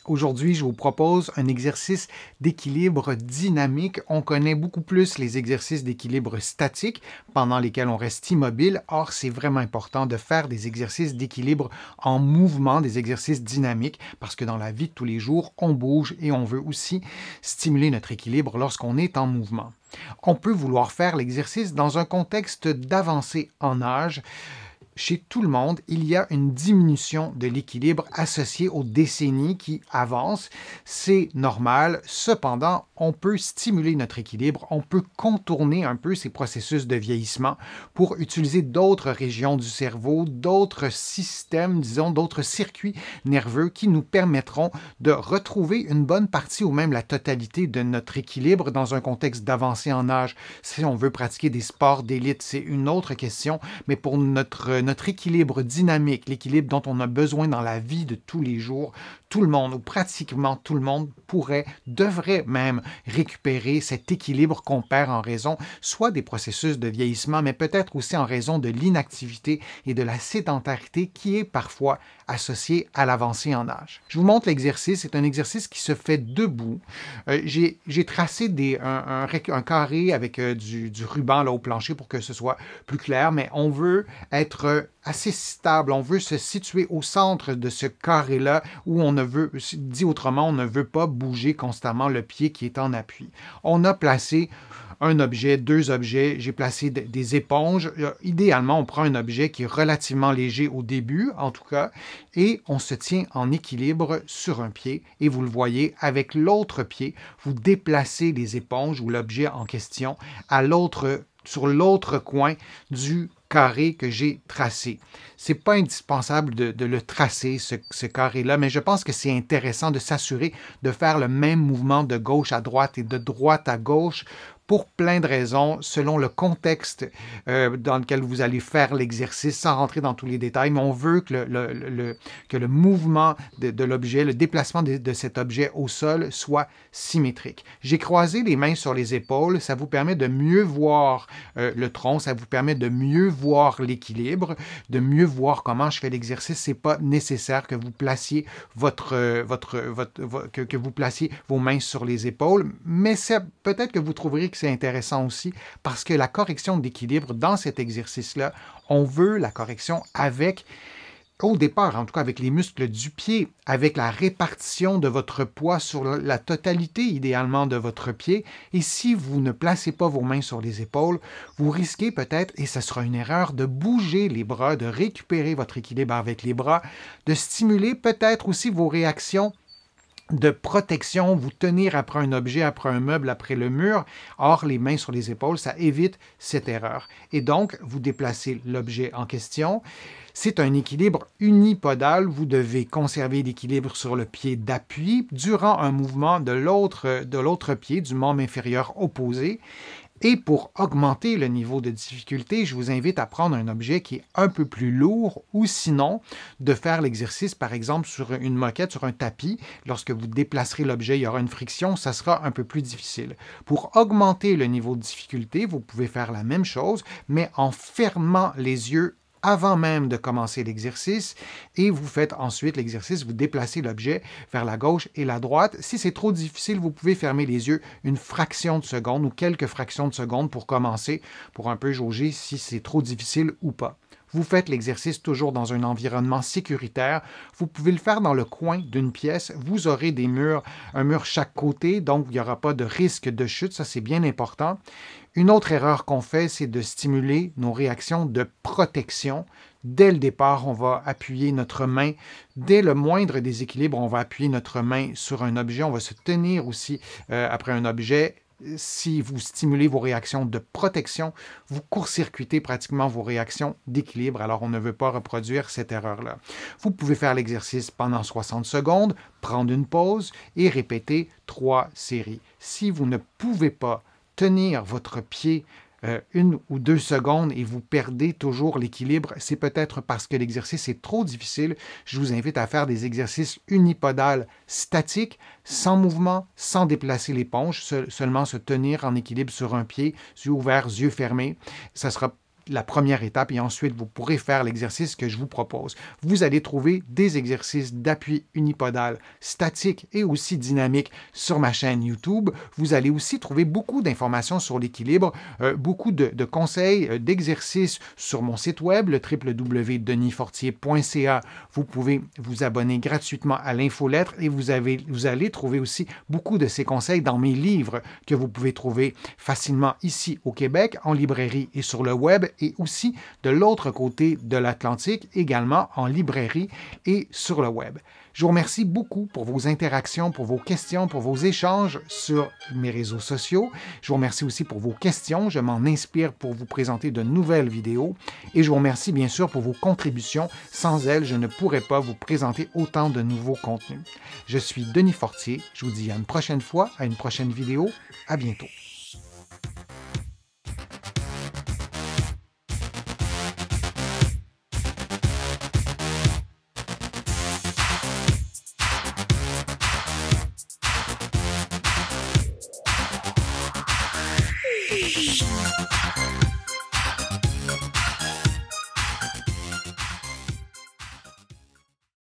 Aujourd'hui, je vous propose un exercice d'équilibre dynamique. On connaît beaucoup plus les exercices d'équilibre statique pendant lesquels on reste immobile. Or, c'est vraiment important de faire des exercices d'équilibre en mouvement, des exercices dynamiques, parce que dans la vie de tous les jours, on bouge et on veut aussi stimuler notre équilibre lorsqu'on est en mouvement. On peut vouloir faire l'exercice dans un contexte d'avancée en âge. Chez tout le monde, il y a une diminution de l'équilibre associée aux décennies qui avancent. C'est normal. Cependant, on peut stimuler notre équilibre, on peut contourner un peu ces processus de vieillissement pour utiliser d'autres régions du cerveau, d'autres systèmes, disons, d'autres circuits nerveux qui nous permettront de retrouver une bonne partie ou même la totalité de notre équilibre dans un contexte d'avancée en âge. Si on veut pratiquer des sports d'élite, c'est une autre question, mais pour notre équilibre dynamique, l'équilibre dont on a besoin dans la vie de tous les jours, tout le monde, ou pratiquement tout le monde, devrait même récupérer cet équilibre qu'on perd en raison soit des processus de vieillissement, mais peut-être aussi en raison de l'inactivité et de la sédentarité qui est parfois associée à l'avancée en âge. Je vous montre l'exercice. C'est un exercice qui se fait debout. J'ai tracé un carré avec du ruban là, au plancher pour que ce soit plus clair, mais on veut être assez stable. On veut se situer au centre de ce carré-là où on ne veut, dit autrement, on ne veut pas bouger constamment le pied qui est en appui. On a placé un objet, deux objets, j'ai placé des éponges. Idéalement, on prend un objet qui est relativement léger au début, en tout cas, et on se tient en équilibre sur un pied. Et vous le voyez, avec l'autre pied, vous déplacez les éponges ou l'objet en question sur l'autre coin du carré que j'ai tracé. Ce n'est pas indispensable de le tracer, ce carré-là, mais je pense que c'est intéressant de s'assurer de faire le même mouvement de gauche à droite et de droite à gauche pour plein de raisons, selon le contexte dans lequel vous allez faire l'exercice, sans rentrer dans tous les détails, mais on veut que le mouvement de l'objet, le déplacement de cet objet au sol soit symétrique. J'ai croisé les mains sur les épaules, ça vous permet de mieux voir le tronc, ça vous permet de mieux voir l'équilibre, de mieux voir comment je fais l'exercice. C'est pas nécessaire que vous placiez que vous placiez vos mains sur les épaules, mais peut-être que vous trouverez que c'est intéressant aussi parce que la correction d'équilibre dans cet exercice-là, on veut la correction au départ, en tout cas avec les muscles du pied, avec la répartition de votre poids sur la totalité idéalement de votre pied. Et si vous ne placez pas vos mains sur les épaules, vous risquez peut-être, et ce sera une erreur, de bouger les bras, de récupérer votre équilibre avec les bras, de stimuler peut-être aussi vos réactions de protection, vous tenir après un objet, après un meuble, après le mur. Or, les mains sur les épaules, ça évite cette erreur. Et donc, vous déplacez l'objet en question. C'est un équilibre unipodal. Vous devez conserver l'équilibre sur le pied d'appui durant un mouvement de l'autre pied, du membre inférieur opposé. Et pour augmenter le niveau de difficulté, je vous invite à prendre un objet qui est un peu plus lourd ou sinon de faire l'exercice, par exemple, sur une moquette, sur un tapis. Lorsque vous déplacerez l'objet, il y aura une friction, ça sera un peu plus difficile. Pour augmenter le niveau de difficulté, vous pouvez faire la même chose, mais en fermant les yeux avant même de commencer l'exercice et vous faites ensuite l'exercice, vous déplacez l'objet vers la gauche et la droite. Si c'est trop difficile, vous pouvez fermer les yeux une fraction de seconde ou quelques fractions de seconde pour commencer, pour un peu jauger si c'est trop difficile ou pas. Vous faites l'exercice toujours dans un environnement sécuritaire. Vous pouvez le faire dans le coin d'une pièce. Vous aurez un mur chaque côté, donc il n'y aura pas de risque de chute. Ça, c'est bien important. Une autre erreur qu'on fait, c'est de stimuler nos réactions de protection. Dès le départ, on va appuyer notre main. Dès le moindre déséquilibre, on va appuyer notre main sur un objet. On va se tenir aussi après un objet. Si vous stimulez vos réactions de protection, vous court-circuitez pratiquement vos réactions d'équilibre. Alors, on ne veut pas reproduire cette erreur-là. Vous pouvez faire l'exercice pendant 60 secondes, prendre une pause et répéter 3 séries. Si vous ne pouvez pas tenir votre pied 1 ou 2 secondes et vous perdez toujours l'équilibre, c'est peut-être parce que l'exercice est trop difficile. Je vous invite à faire des exercices unipodales statiques, sans mouvement, sans déplacer l'éponge, seulement se tenir en équilibre sur un pied, yeux ouverts, yeux fermés. Ça sera la première étape et ensuite vous pourrez faire l'exercice que je vous propose. Vous allez trouver des exercices d'appui unipodal statique et aussi dynamique sur ma chaîne YouTube. Vous allez aussi trouver beaucoup d'informations sur l'équilibre, beaucoup de conseils, d'exercices sur mon site web, le www.denisfortier.ca. Vous pouvez vous abonner gratuitement à l'infolettre et vous allez trouver aussi beaucoup de ces conseils dans mes livres que vous pouvez trouver facilement ici au Québec, en librairie et sur le web, et aussi de l'autre côté de l'Atlantique, également en librairie et sur le web. Je vous remercie beaucoup pour vos interactions, pour vos questions, pour vos échanges sur mes réseaux sociaux. Je vous remercie aussi pour vos questions. Je m'en inspire pour vous présenter de nouvelles vidéos. Et je vous remercie bien sûr pour vos contributions. Sans elles, je ne pourrais pas vous présenter autant de nouveaux contenus. Je suis Denis Fortier. Je vous dis à une prochaine fois, à une prochaine vidéo. À bientôt.